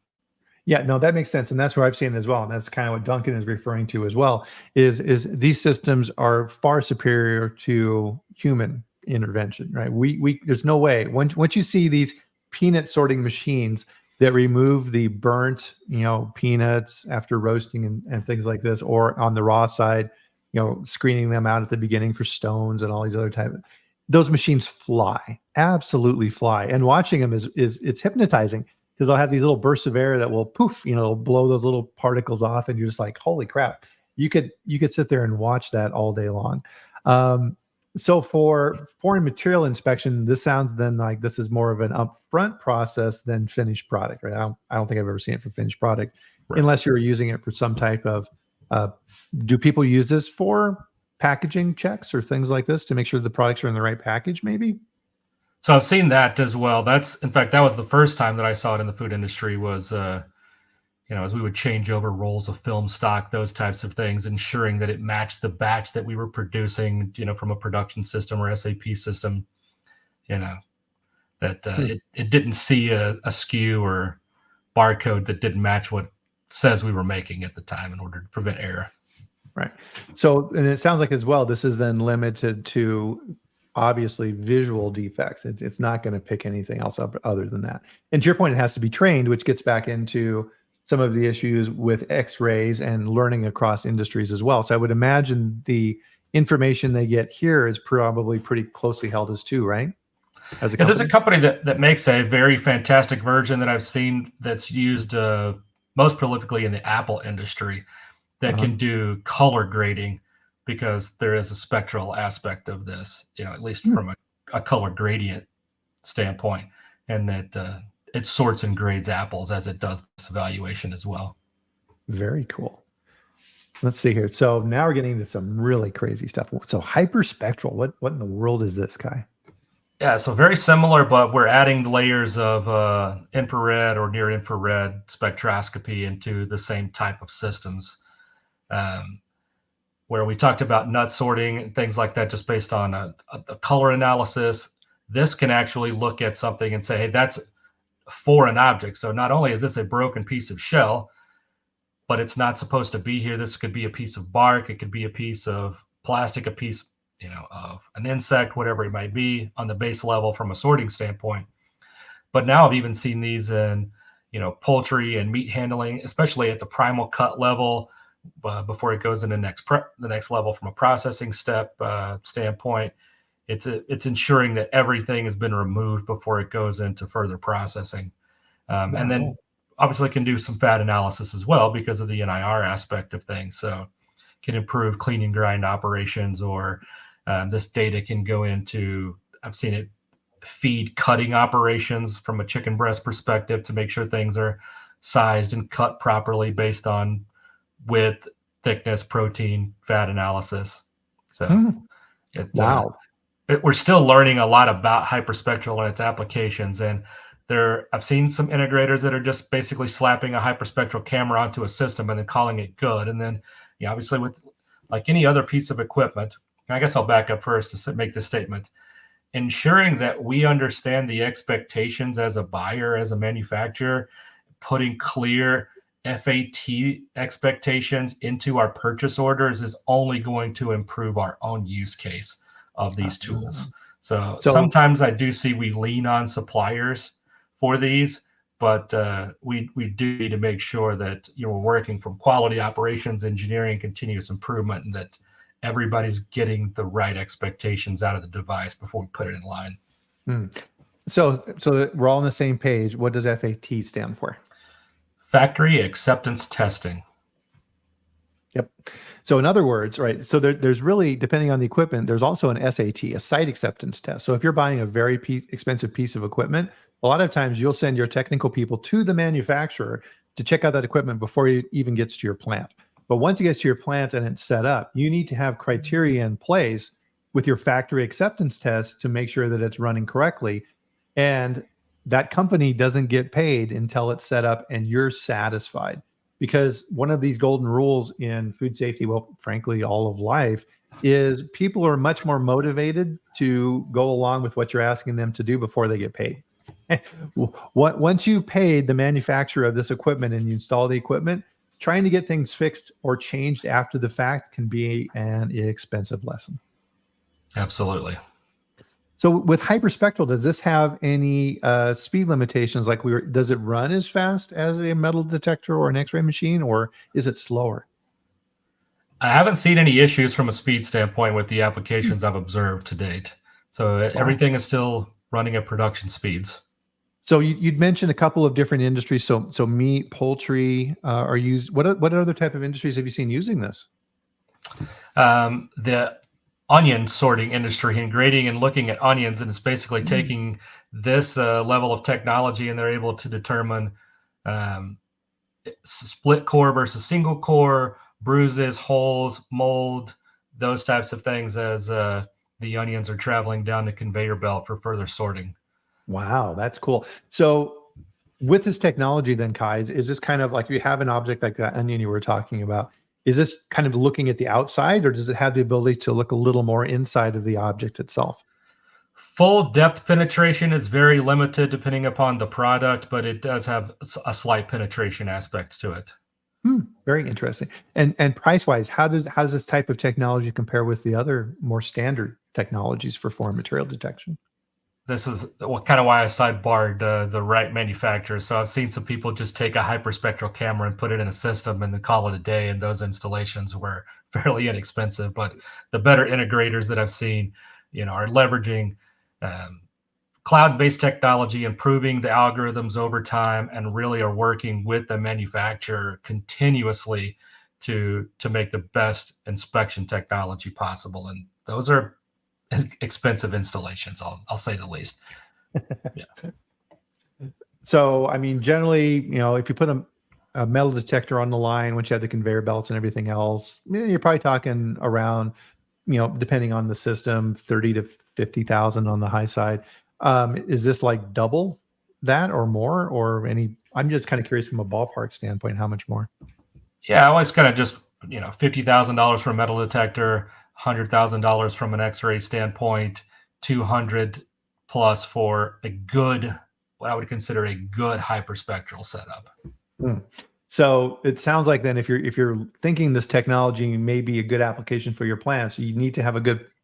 Yeah, no, that makes sense. And that's where I've seen it as well. And that's kind of what Duncan is referring to as well, is these systems are far superior to human intervention, right? We there's no way. Once you see these peanut sorting machines that remove the burnt, peanuts after roasting and things like this, or on the raw side, screening them out at the beginning for stones and all these other those machines fly, absolutely fly. And watching them is it's hypnotizing, because they'll have these little bursts of air that will poof, blow those little particles off, and you're just like, holy crap. You could sit there and watch that all day long. So for foreign material inspection, this sounds then like this is more of an upfront process than finished product, right? I don't think I've ever seen it for finished product, right, unless you're using it for some type of, do people use this for packaging checks or things like this to make sure the products are in the right package maybe? So I've seen that as well. In fact, that was the first time that I saw it in the food industry was, as we would change over rolls of film stock, those types of things, ensuring that it matched the batch that we were producing, from a production system or SAP system, that it didn't see a SKU or barcode that didn't match what says we were making at the time in order to prevent error. Right. So, and it sounds like as well, this is then limited to obviously visual defects. It's not going to pick anything else up other than that. And to your point, it has to be trained, which gets back into some of the issues with X-rays and learning across industries as well. So I would imagine the information they get here is probably pretty closely held as too, right? As a company? There's a company that makes a very fantastic version that I've seen that's used most prolifically in the Apple industry that can do color grading, because there is a spectral aspect of this, at least from a color gradient standpoint, and that it sorts and grades apples as it does this evaluation as well. Very cool. Let's see here. So now we're getting into some really crazy stuff. So hyperspectral, what in the world is this guy? Yeah, so very similar, but we're adding layers of infrared or near infrared spectroscopy into the same type of systems. Where we talked about nut sorting and things like that, just based on a color analysis, this can actually look at something and say, hey, that's for an object. So not only is this a broken piece of shell, but it's not supposed to be here. This could be a piece of bark. It could be a piece of plastic, a piece, of an insect, whatever it might be on the base level from a sorting standpoint. But now I've even seen these in, poultry and meat handling, especially at the primal cut level, before it goes into the next level from a processing step standpoint. It's ensuring that everything has been removed before it goes into further processing. And then obviously can do some fat analysis as well because of the NIR aspect of things. So can improve clean and grind operations, or this data can go into, I've seen it feed cutting operations from a chicken breast perspective to make sure things are sized and cut properly based on width, thickness, protein, fat analysis. So wow. We're still learning a lot about hyperspectral and its applications. And I've seen some integrators that are just basically slapping a hyperspectral camera onto a system and then calling it good. And then, obviously with like any other piece of equipment, and I guess I'll back up first to make this statement, ensuring that we understand the expectations as a buyer, as a manufacturer, putting clear FAT expectations into our purchase orders is only going to improve our own use case of these tools. So sometimes I do see we lean on suppliers for these, but we do need to make sure that we're working from quality operations, engineering, continuous improvement, and that everybody's getting the right expectations out of the device before we put it in line. So that we're all on the same page. What does FAT stand for? Factory acceptance testing. Yep. So in other words, right, so there's really, depending on the equipment, there's also an SAT, a site acceptance test. So if you're buying a very expensive piece of equipment, a lot of times you'll send your technical people to the manufacturer to check out that equipment before it even gets to your plant. But once it gets to your plant and it's set up, you need to have criteria in place with your factory acceptance test to make sure that it's running correctly. And that company doesn't get paid until it's set up and you're satisfied. Because one of these golden rules in food safety, well, frankly, all of life, is people are much more motivated to go along with what you're asking them to do before they get paid. Once you paid the manufacturer of this equipment and you install the equipment, trying to get things fixed or changed after the fact can be an expensive lesson. Absolutely. So with hyperspectral, does this have any speed limitations? Like does it run as fast as a metal detector or an X-ray machine, or is it slower? I haven't seen any issues from a speed standpoint with the applications I've observed to date. So everything is still running at production speeds. So you'd mentioned a couple of different industries. So meat, poultry are used. What other type of industries have you seen using this? The onion sorting industry and grading and looking at onions, and it's basically taking this level of technology, and they're able to determine split core versus single core, bruises, holes, mold, those types of things as the onions are traveling down the conveyor belt for further sorting. Wow, that's cool. So with this technology then, Kai, is this kind of like you have an object like that onion you were talking about? Is this kind of looking at the outside, or does it have the ability to look a little more inside of the object itself? Full depth penetration is very limited depending upon the product, but it does have a slight penetration aspect to it. Very interesting. And price-wise, how does this type of technology compare with the other more standard technologies for foreign material detection? This is kind of why I sidebarred the right manufacturer. So I've seen some people just take a hyperspectral camera and put it in a system and then call it a day. And those installations were fairly inexpensive. But the better integrators that I've seen, are leveraging cloud-based technology, improving the algorithms over time, and really are working with the manufacturer continuously to make the best inspection technology possible. And those are expensive installations, I'll say the least. Yeah. So, I mean, generally, if you put a metal detector on the line, once you have the conveyor belts and everything else, you're probably talking around, depending on the system, 30 to 50,000 on the high side. Is this like double that or more, or any? I'm just kind of curious from a ballpark standpoint, how much more? Yeah, I always kind of just $50,000 for a metal detector, $100,000 from an X-ray standpoint, 200 plus for a good, what I would consider a good hyperspectral setup. So it sounds like then if you're thinking this technology may be a good application for your plants, you need to have a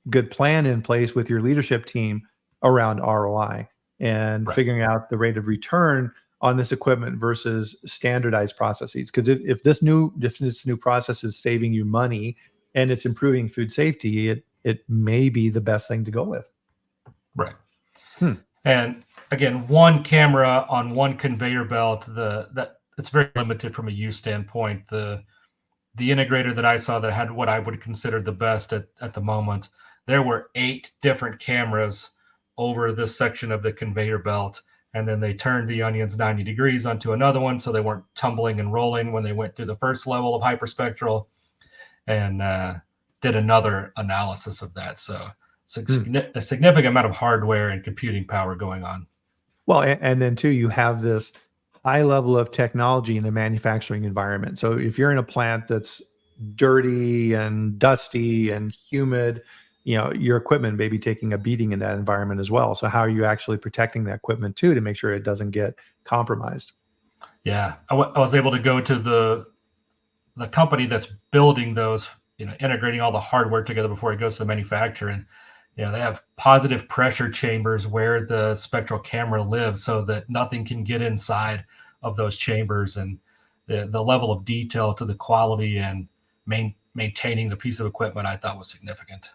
good plan in place with your leadership team around ROI and figuring out the rate of return on this equipment versus standardized processes. Because if this new process is saving you money and it's improving food safety, it may be the best thing to go with. Right. And again, one camera on one conveyor belt, that it's very limited from a use standpoint. The integrator that I saw that had what I would consider the best at the moment, there were 8 different cameras over this section of the conveyor belt. And then they turned the onions 90 degrees onto another one so they weren't tumbling and rolling when they went through the first level of hyperspectral, and did another analysis of that. So it's a significant amount of hardware and computing power going on. Well, and then too, you have this high level of technology in the manufacturing environment. So if you're in a plant that's dirty and dusty and humid, your equipment may be taking a beating in that environment as well. So how are you actually protecting that equipment too to make sure it doesn't get compromised? Yeah, I was able to go to the company that's building those, integrating all the hardware together before it goes to the manufacturer. And, they have positive pressure chambers where the spectral camera lives so that nothing can get inside of those chambers. And the level of detail to the quality and maintaining the piece of equipment I thought was significant.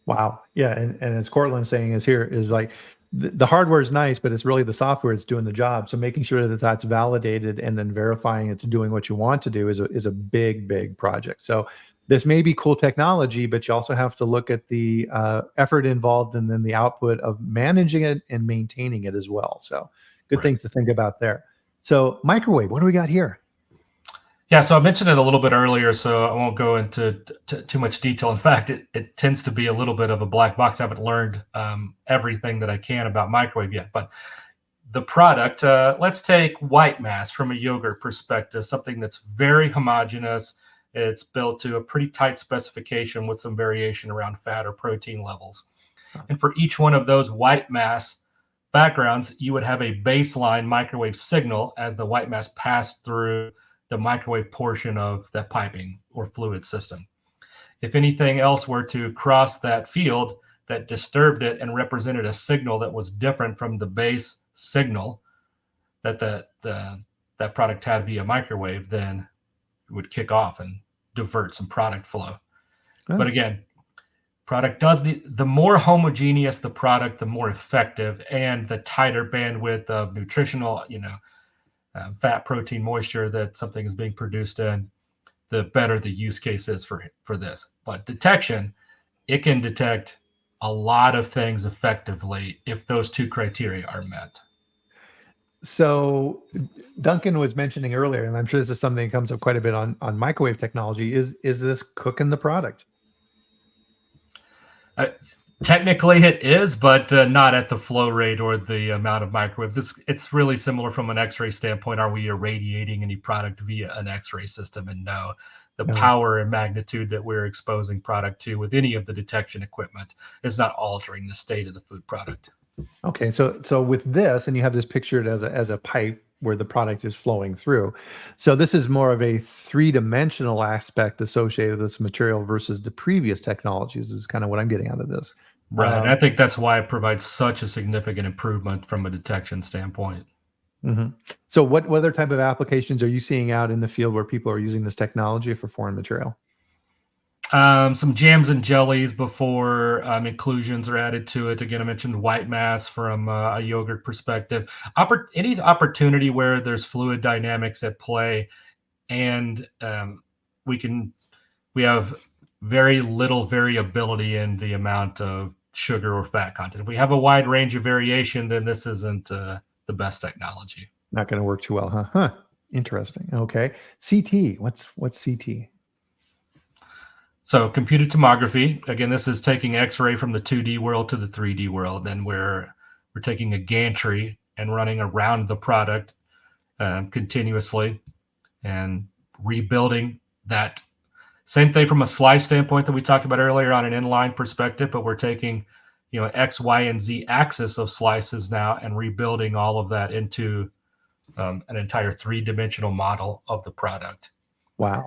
Wow. Yeah. And as Cortland's saying is like the hardware is nice, but it's really the software that's doing the job. So making sure that that's validated and then verifying it's doing what you want to do is a big project. So this may be cool technology, but you also have to look at the effort involved and then the output of managing it and maintaining it as well. So good things to think about there. So microwave, what do we got here? Yeah, so I mentioned it a little bit earlier, so I won't go into too much detail. In fact, it tends to be a little bit of a black box. I haven't learned everything that I can about microwave yet. But the product, let's take white mass from a yogurt perspective, something that's very homogeneous. It's built to a pretty tight specification with some variation around fat or protein levels. And for each one of those white mass backgrounds, you would have a baseline microwave signal as the white mass passed through the microwave portion of that piping or fluid system. If anything else were to cross that field that disturbed it and represented a signal that was different from the base signal that that product had via microwave, then it would kick off and divert some product flow. Oh. But again, product does the more homogeneous the product, the more effective, and the tighter bandwidth of nutritional, fat, protein, moisture that something is being produced in, the better the use case is for this. But detection, it can detect a lot of things effectively if those two criteria are met. So Duncan was mentioning earlier, and I'm sure this is something that comes up quite a bit on microwave technology, is this cooking the product? Technically it is, but not at the flow rate or the amount of microwaves. It's really similar from an X-ray standpoint. Are we irradiating any product via an X-ray system? And no, the power and magnitude that we're exposing product to with any of the detection equipment is not altering the state of the food product. Okay, so with this, and you have this pictured as a pipe where the product is flowing through. So this is more of a three-dimensional aspect associated with this material versus the previous technologies is kind of what I'm getting out of this. Right. I think that's why it provides such a significant improvement from a detection standpoint. Mm-hmm. So what other type of applications are you seeing out in the field where people are using this technology for foreign material? Some jams and jellies before inclusions are added to it. Again, I mentioned white mass from a yogurt perspective. Any opportunity where there's fluid dynamics at play, and we have very little variability in the amount of sugar or fat content. If we have a wide range of variation, then this isn't the best technology. Not going to work too well, huh? Interesting. Okay. CT. What's CT? So computed tomography, again, this is taking X-ray from the 2D world to the 3D world. And we're taking a gantry and running around the product continuously and rebuilding that. Same thing from a slice standpoint that we talked about earlier on an inline perspective, but we're taking, X, Y, and Z axis of slices now and rebuilding all of that into an entire three-dimensional model of the product. Wow.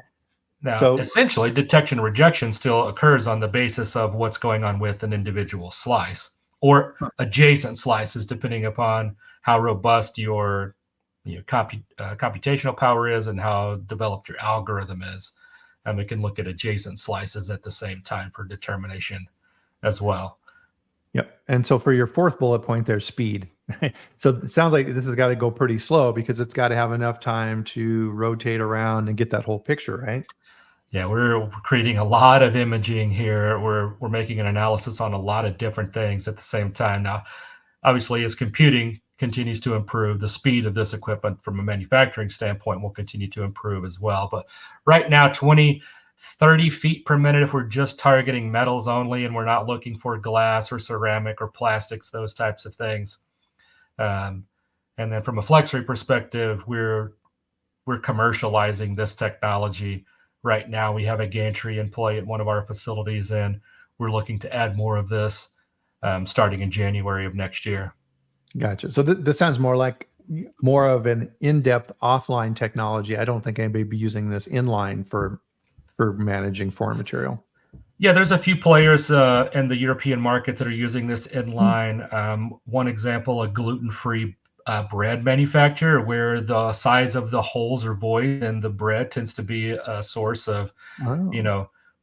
Now, essentially, detection and rejection still occurs on the basis of what's going on with an individual slice or adjacent slices, depending upon how robust your computational power is and how developed your algorithm is. And we can look at adjacent slices at the same time for determination as well. Yep. And so for your fourth bullet point, there's speed. So it sounds like this has got to go pretty slow because it's got to have enough time to rotate around and get that whole picture, right? Yeah, we're creating a lot of imaging here. We're making an analysis on a lot of different things at the same time. Now, obviously, as computing continues to improve, the speed of this equipment from a manufacturing standpoint will continue to improve as well. But right now, 20, 30 feet per minute, if we're just targeting metals only and we're not looking for glass or ceramic or plastics, those types of things. And then from a FlexRay perspective, we're commercializing this technology. Right now, we have a gantry in play at one of our facilities, and we're looking to add more of this starting in January of next year. Gotcha. So this sounds more like more of an in-depth offline technology. I don't think anybody would be using this inline for managing foreign material. Yeah, there's a few players in the European market that are using this inline. One example, a gluten-free bread manufacturer, where the size of the holes or voids in the bread tends to be a source of,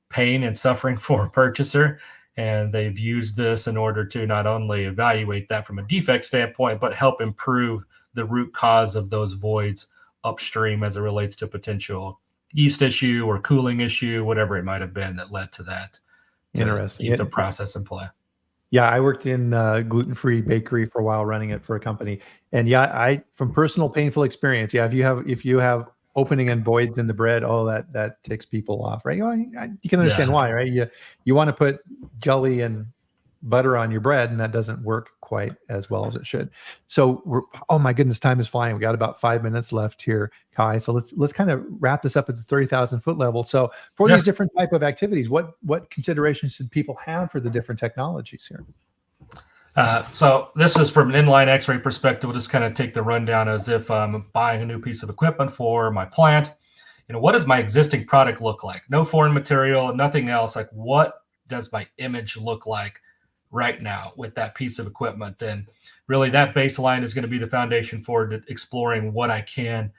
pain and suffering for a purchaser. And they've used this in order to not only evaluate that from a defect standpoint, but help improve the root cause of those voids upstream as it relates to potential yeast issue or cooling issue, whatever it might have been that led to that, to Interesting. keep the process in play. Yeah, I worked in gluten-free bakery for a while, running it for a company, and yeah, I from personal painful experience. Yeah, if you have opening and voids in the bread, oh, that ticks people off, right? You can understand why, right? You want to put jelly and butter on your bread, and that doesn't work quite as well as it should. So oh my goodness, time is flying. We got about 5 minutes left here, Kai. So let's kind of wrap this up at the 30,000 foot level. So for these different type of activities, what considerations should people have for the different technologies here? So this is from an inline X-ray perspective. We'll just kind of take the rundown as if I'm buying a new piece of equipment for my plant. What does my existing product look like? No foreign material, nothing else. Like, what does my image look like right now with that piece of equipment? And really that baseline is going to be the foundation for exploring what I can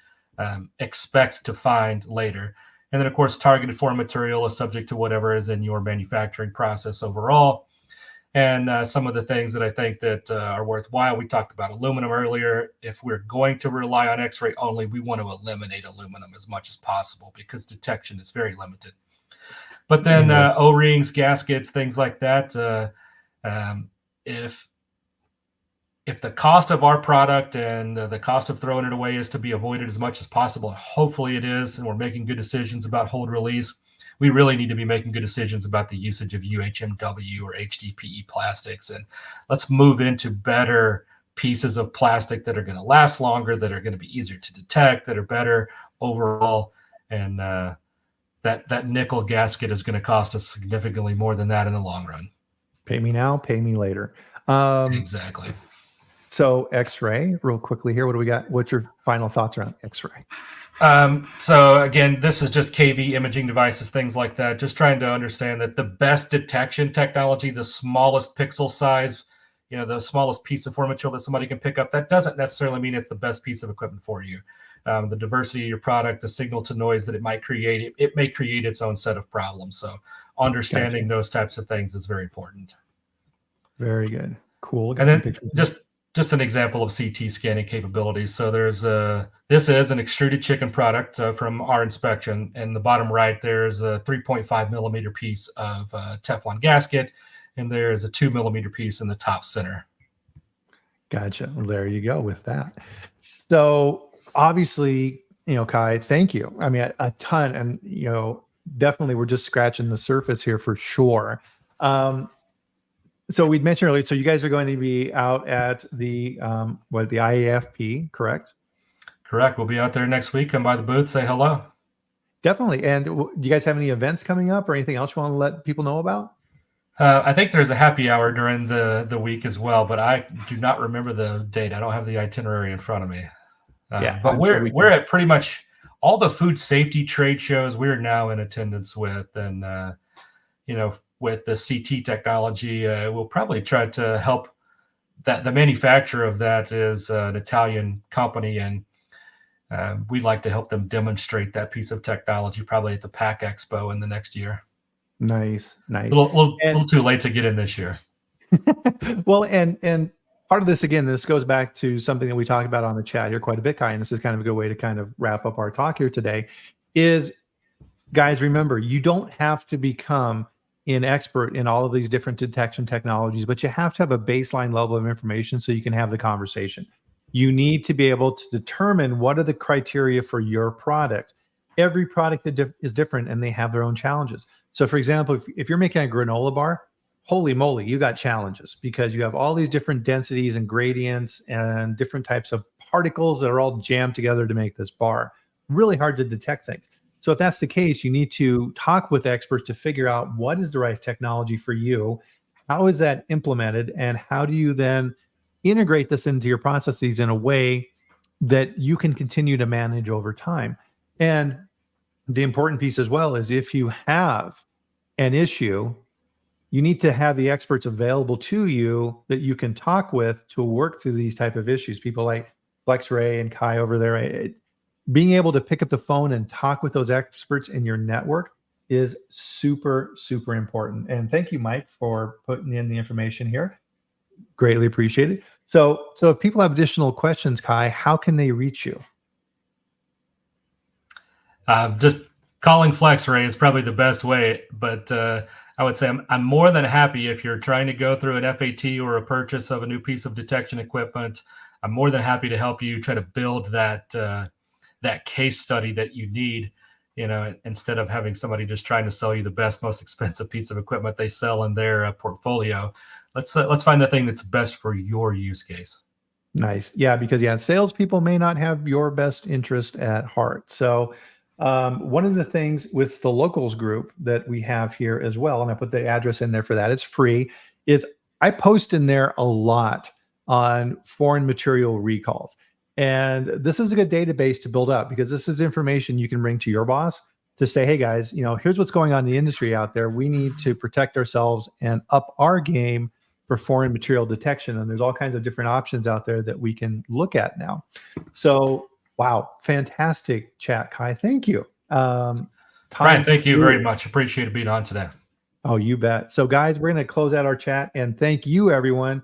expect to find later. And then of course, targeted foreign material is subject to whatever is in your manufacturing process overall. And some of the things that I think that are worthwhile, we talked about aluminum earlier. If we're going to rely on X-ray only, we want to eliminate aluminum as much as possible because detection is very limited. But then O-rings, gaskets, things like that, if the cost of our product and the cost of throwing it away is to be avoided as much as possible, hopefully it is, and we're making good decisions about hold release, we really need to be making good decisions about the usage of UHMW or HDPE plastics. And let's move into better pieces of plastic that are going to last longer, that are going to be easier to detect, that are better overall. And that nickel gasket is going to cost us significantly more than that in the long run. Pay me now, pay me later. Exactly. So X-ray, real quickly here, what do we got? What's your final thoughts around X-ray? So again, this is just KV imaging devices, things like that. Just trying to understand that the best detection technology, the smallest pixel size, the smallest piece of foreign material that somebody can pick up, that doesn't necessarily mean it's the best piece of equipment for you. The diversity of your product, the signal to noise that it might create, it may create its own set of problems. So understanding those types of things is very important. Very good. Cool. And then just an example of CT scanning capabilities. So there's this is an extruded chicken product from our inspection. In the bottom right, there's a 3.5 millimeter piece of Teflon gasket, and there's a 2 millimeter piece in the top center. Gotcha. Well, there you go with that. So obviously, Kai, thank you. I mean, a ton, and definitely we're just scratching the surface here for sure. So we'd mentioned earlier, so you guys are going to be out at the the IAFP, correct? Correct. We'll be out there next week. Come by the booth, say hello. Definitely. And do you guys have any events coming up or anything else you want to let people know about? I think there's a happy hour during the week as well, but I do not remember the date. I don't have the itinerary in front of me. But we're at pretty much all the food safety trade shows we're now in attendance with, and with the CT technology, we'll probably try to help. That the manufacturer of that is an Italian company, and we'd like to help them demonstrate that piece of technology probably at the PAC Expo in the next year. Nice. A little too late to get in this year. Well, and part of this, again, this goes back to something that we talked about on the chat here quite a bit, Kai, and this is kind of a good way to kind of wrap up our talk here today, is, guys, remember, you don't have to become an expert in all of these different detection technologies, but you have to have a baseline level of information so you can have the conversation. You need to be able to determine what are the criteria for your product. Every product is different and they have their own challenges. So for example, if you're making a granola bar, holy moly, you got challenges because you have all these different densities and gradients and different types of particles that are all jammed together to make this bar. Really hard to detect things. So if that's the case, you need to talk with experts to figure out what is the right technology for you, how is that implemented, and how do you then integrate this into your processes in a way that you can continue to manage over time. And the important piece as well is if you have an issue, you need to have the experts available to you that you can talk with to work through these type of issues. People like FlexRay and Kai over there, being able to pick up the phone and talk with those experts in your network is super, super important. And thank you, Mike, for putting in the information here. Greatly appreciated. So if people have additional questions, Kai, how can they reach you? Just calling FlexRay is probably the best way, but I would say I'm more than happy if you're trying to go through an FAT or a purchase of a new piece of detection equipment. I'm more than happy to help you try to build that that case study that you need. You know, instead of having somebody just trying to sell you the best, most expensive piece of equipment they sell in their portfolio. Let's find the thing that's best for your use case. Nice. Yeah, because salespeople may not have your best interest at heart. So one of the things with the locals group that we have here as well, and I put the address in there for that, it's free, is I post in there a lot on foreign material recalls. And this is a good database to build up because this is information you can bring to your boss to say, hey guys, here's what's going on in the industry out there. We need to protect ourselves and up our game for foreign material detection. And there's all kinds of different options out there that we can look at now. So, wow, fantastic chat, Kai. Thank you. Bryan, thank you very much. Appreciate being on today. Oh, you bet. So, guys, we're going to close out our chat. And thank you, everyone,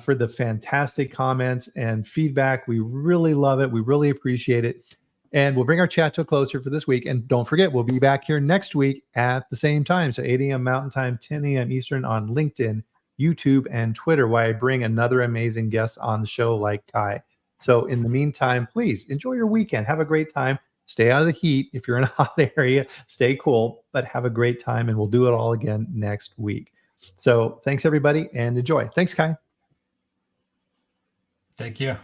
for the fantastic comments and feedback. We really love it. We really appreciate it. And we'll bring our chat to a close here for this week. And don't forget, we'll be back here next week at the same time. So 8 a.m. Mountain Time, 10 a.m. Eastern on LinkedIn, YouTube, and Twitter, where I bring another amazing guest on the show like Kai. So in the meantime, please enjoy your weekend. Have a great time. Stay out of the heat. If you're in a hot area, stay cool, but have a great time. And we'll do it all again next week. So thanks, everybody, and enjoy. Thanks, Kai. Thank you.